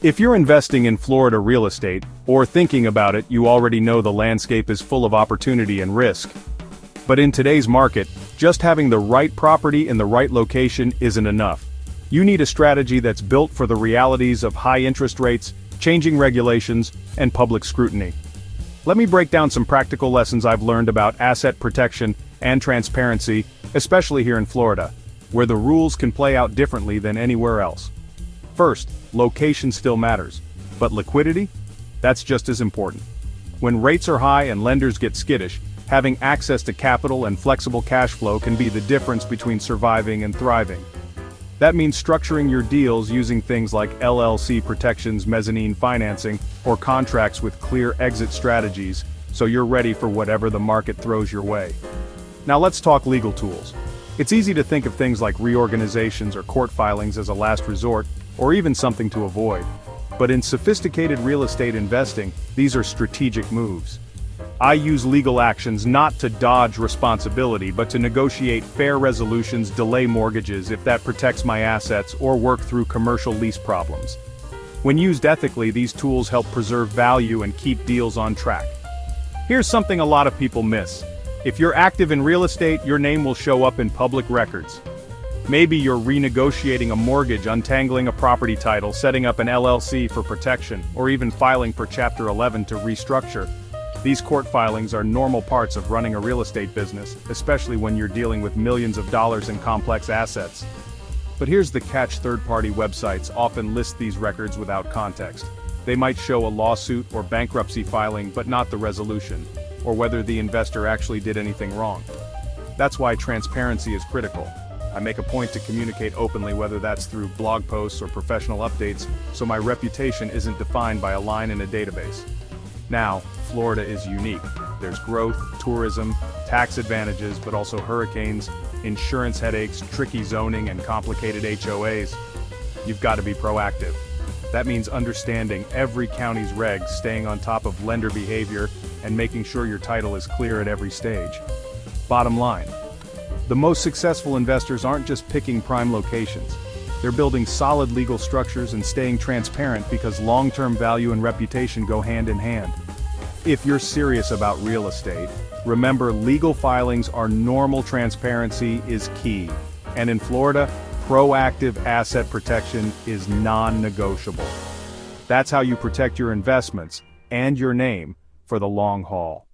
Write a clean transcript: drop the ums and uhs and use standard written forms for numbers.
If you're investing in Florida real estate, or thinking about it, you already know the landscape is full of opportunity and risk. But in today's market, just having the right property in the right location isn't enough. You need a strategy that's built for the realities of high interest rates, changing regulations, and public scrutiny. Let me break down some practical lessons I've learned about asset protection and transparency, especially here in Florida, where the rules can play out differently than anywhere else. First, location still matters, but liquidity? That's just as important. When rates are high and lenders get skittish, having access to capital and flexible cash flow can be the difference between surviving and thriving. That means structuring your deals using things like LLC protections, mezzanine financing, or contracts with clear exit strategies, so you're ready for whatever the market throws your way. Now let's talk legal tools. It's easy to think of things like reorganizations or court filings as a last resort, or even something to avoid. But in sophisticated real estate investing, these are strategic moves. I use legal actions not to dodge responsibility, but to negotiate fair resolutions, delay mortgages if that protects my assets, or work through commercial lease problems. When used ethically, these tools help preserve value and keep deals on track. Here's something a lot of people miss. If you're active in real estate, your name will show up in public records. Maybe you're renegotiating a mortgage, untangling a property title, setting up an LLC for protection, or even filing for Chapter 11 to restructure. These court filings are normal parts of running a real estate business, especially when you're dealing with millions of dollars in complex assets. But here's the catch: third-party websites often list these records without context. They might show a lawsuit or bankruptcy filing, but not the resolution, or whether the investor actually did anything wrong. That's why transparency is critical. I make a point to communicate openly, whether that's through blog posts or professional updates, so my reputation isn't defined by a line in a database. Now, Florida is unique. There's growth, tourism, tax advantages, but also hurricanes, insurance headaches, tricky zoning, and complicated HOAs. You've got to be proactive. That means understanding every county's regs, staying on top of lender behavior, and making sure your title is clear at every stage. Bottom line: the most successful investors aren't just picking prime locations. They're building solid legal structures and staying transparent, because long-term value and reputation go hand in hand. If you're serious about real estate, remember, legal filings are normal, transparency is key. And in Florida, proactive asset protection is non-negotiable. That's how you protect your investments and your name for the long haul.